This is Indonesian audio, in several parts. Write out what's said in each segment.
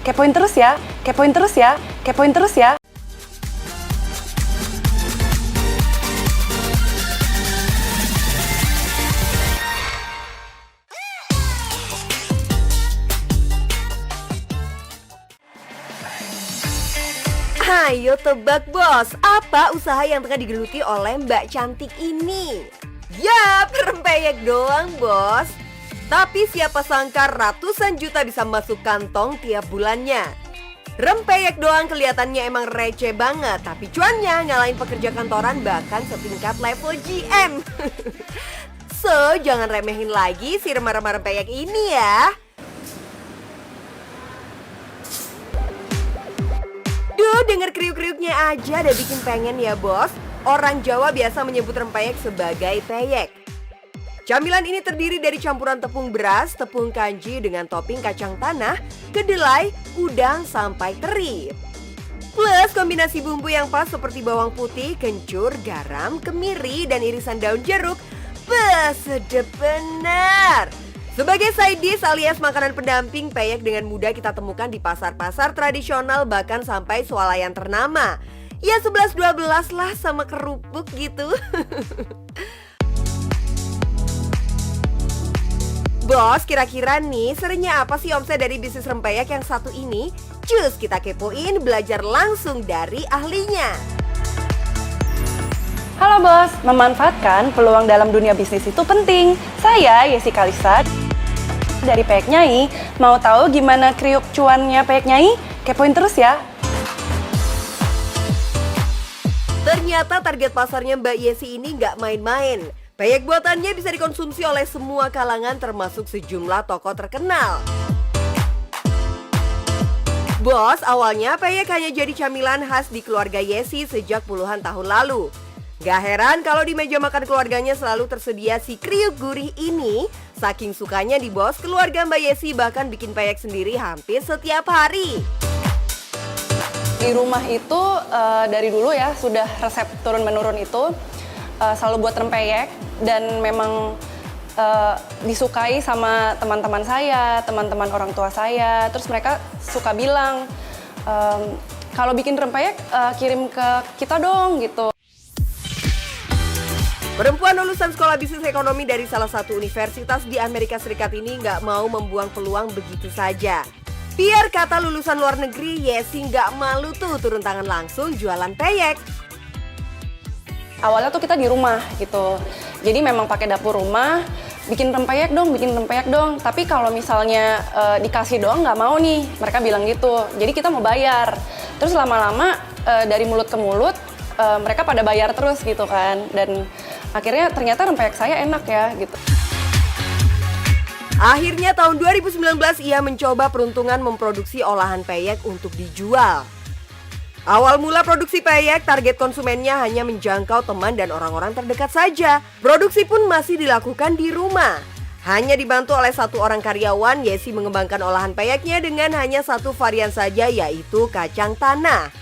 kepoin terus ya, kepoin terus ya, kepoin terus ya. Ayo tebak bos, apa usaha yang tengah digeluti oleh Mbak Cantik ini? Yap, rempeyek doang bos. Tapi siapa sangka ratusan juta bisa masuk kantong tiap bulannya. Rempeyek doang kelihatannya emang receh banget, tapi cuannya ngalahin pekerja kantoran bahkan setingkat level GM. So, jangan remehin lagi si remah-remah rempeyek ini ya. Duh, denger kriuk-kriuknya aja udah bikin pengen ya bos. Orang Jawa biasa menyebut rempeyek sebagai peyek. Camilan ini terdiri dari campuran tepung beras, tepung kanji dengan topping kacang tanah, kedelai, udang, sampai teri. Plus kombinasi bumbu yang pas seperti bawang putih, kencur, garam, kemiri, dan irisan daun jeruk. Beuh, sedep benar! Sebagai side dish alias makanan pendamping, peyek dengan mudah kita temukan di pasar-pasar tradisional bahkan sampai swalayan ternama. Ya 11-12 lah sama kerupuk gitu. Bos, kira-kira nih serunya apa sih omset dari bisnis rempeyek yang satu ini? Cus, kita kepoin belajar langsung dari ahlinya. Halo bos, memanfaatkan peluang dalam dunia bisnis itu penting. Saya Yesi Kalista dari Peyek Nyai. Mau tahu gimana kriuk cuannya Peyek Nyai? Kepoin terus ya. Ternyata target pasarnya Mbak Yesi ini nggak main-main. Peyek buatannya bisa dikonsumsi oleh semua kalangan termasuk sejumlah tokoh terkenal. Bos, awalnya peyek hanya jadi camilan khas di keluarga Yesi sejak puluhan tahun lalu. Gak heran kalau di meja makan keluarganya selalu tersedia si kriuk gurih ini. Saking sukanya di bos, keluarga Mbak Yesi bahkan bikin peyek sendiri hampir setiap hari. Di rumah itu dari dulu ya sudah resep turun-menurun itu selalu buat rempeyek dan memang disukai sama teman-teman saya, teman-teman orang tua saya. Terus mereka suka bilang kalau bikin rempeyek kirim ke kita dong gitu. Perempuan lulusan sekolah bisnis ekonomi dari salah satu universitas di Amerika Serikat ini nggak mau membuang peluang begitu saja. Biar kata lulusan luar negeri, Yesi nggak malu tuh turun tangan langsung jualan peyek. Awalnya tuh kita di rumah gitu, jadi memang pakai dapur rumah, bikin rempeyek dong. Tapi kalau misalnya dikasih doang nggak mau nih, mereka bilang gitu. Jadi kita mau bayar. Terus lama-lama dari mulut ke mulut, mereka pada bayar terus gitu kan. Dan akhirnya ternyata rempeyek saya enak ya gitu. Akhirnya tahun 2019 ia mencoba peruntungan memproduksi olahan peyek untuk dijual. Awal mula produksi peyek, target konsumennya hanya menjangkau teman dan orang-orang terdekat saja. Produksi pun masih dilakukan di rumah. Hanya dibantu oleh satu orang karyawan, Yesi mengembangkan olahan peyeknya dengan hanya satu varian saja, yaitu kacang tanah.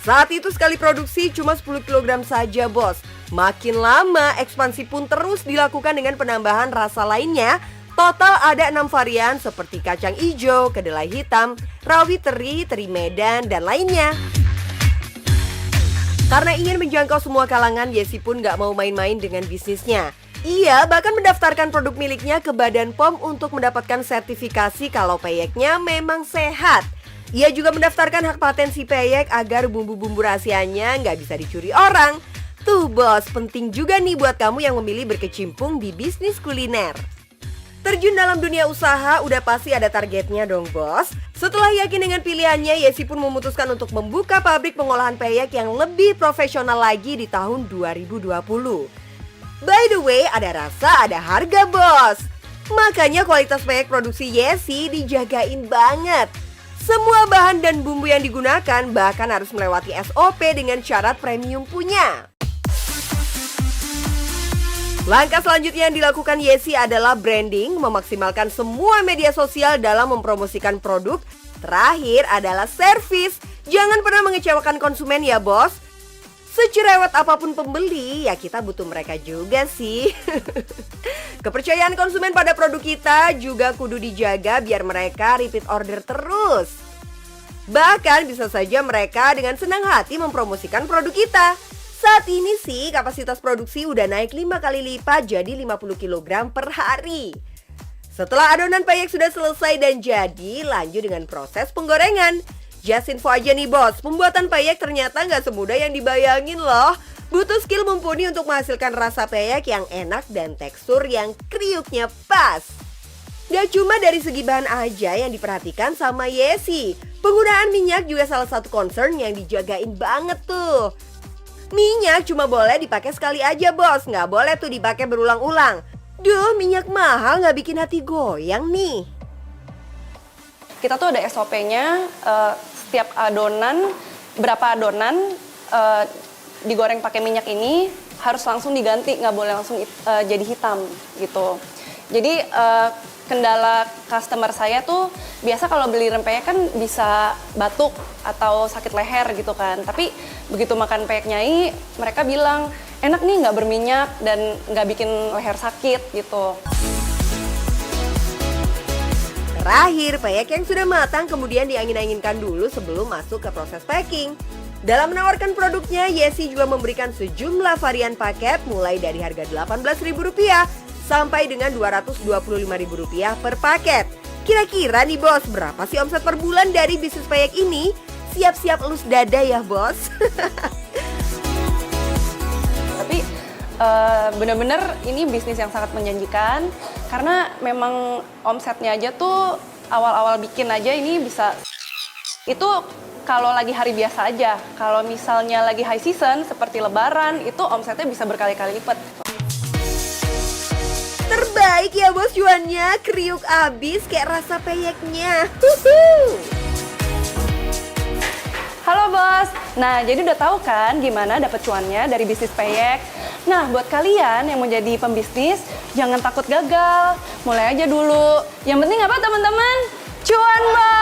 Saat itu sekali produksi cuma 10 kg saja bos. Makin lama ekspansi pun terus dilakukan dengan penambahan rasa lainnya. Total ada 6 varian seperti kacang ijo, kedelai hitam, rawit teri, teri medan, dan lainnya. Karena ingin menjangkau semua kalangan, Yesi pun gak mau main-main dengan bisnisnya. Ia bahkan mendaftarkan produk miliknya ke Badan POM untuk mendapatkan sertifikasi kalau peyeknya memang sehat. Ia juga mendaftarkan hak paten si peyek agar bumbu-bumbu rahasianya nggak bisa dicuri orang. Tuh bos, penting juga nih buat kamu yang memilih berkecimpung di bisnis kuliner. Terjun dalam dunia usaha udah pasti ada targetnya dong bos. Setelah yakin dengan pilihannya, Yesi pun memutuskan untuk membuka pabrik pengolahan peyek yang lebih profesional lagi di tahun 2020. By the way, ada rasa, ada harga bos. Makanya kualitas peyek produksi Yesi dijagain banget. Semua bahan dan bumbu yang digunakan bahkan harus melewati SOP dengan syarat premium punya. Langkah selanjutnya yang dilakukan Yesi adalah branding, memaksimalkan semua media sosial dalam mempromosikan produk. Terakhir adalah servis. Jangan pernah mengecewakan konsumen ya bos. Secerewet apapun pembeli, ya kita butuh mereka juga sih. Kepercayaan konsumen pada produk kita juga kudu dijaga biar mereka repeat order terus. Bahkan bisa saja mereka dengan senang hati mempromosikan produk kita. Saat ini sih kapasitas produksi udah naik 5 kali lipat jadi 50 kg per hari. Setelah adonan peyek sudah selesai dan jadi, lanjut dengan proses penggorengan. Just info aja nih bos, pembuatan peyek ternyata nggak semudah yang dibayangin loh. Butuh skill mumpuni untuk menghasilkan rasa peyek yang enak dan tekstur yang kriuknya pas. Gak cuma dari segi bahan aja yang diperhatikan sama Yesi. Penggunaan minyak juga salah satu concern yang dijagain banget tuh. Minyak cuma boleh dipakai sekali aja bos, nggak boleh tuh dipakai berulang-ulang. Duh, minyak mahal nggak bikin hati goyang nih. Kita tuh ada SOP-nya, setiap adonan, berapa adonan digoreng pakai minyak ini harus langsung diganti, nggak boleh langsung jadi hitam gitu. Jadi kendala customer saya tuh biasa kalau beli rempeyek kan bisa batuk atau sakit leher gitu kan. Tapi begitu makan peyek Nyai, mereka bilang enak nih nggak berminyak dan nggak bikin leher sakit gitu. Terakhir, peyek yang sudah matang kemudian diangin-anginkan dulu sebelum masuk ke proses packing. Dalam menawarkan produknya, Yesi juga memberikan sejumlah varian paket mulai dari harga Rp18.000 sampai dengan Rp225.000 per paket. Kira-kira nih bos, berapa sih omset per bulan dari bisnis peyek ini? Siap-siap elus dada ya bos. Tapi bener-bener ini bisnis yang sangat menjanjikan karena memang omsetnya aja tuh awal-awal bikin aja ini bisa itu kalau lagi hari biasa aja. Kalau misalnya lagi high season seperti lebaran itu omsetnya bisa berkali-kali lipat. Terbaik ya bos cuannya, kriuk abis kayak rasa peyeknya. Halo bos, nah jadi udah tahu kan gimana dapet cuannya dari bisnis peyek? Nah buat kalian yang mau jadi pembisnis, jangan takut gagal, mulai aja dulu. Yang penting apa teman-teman? Cuan bos!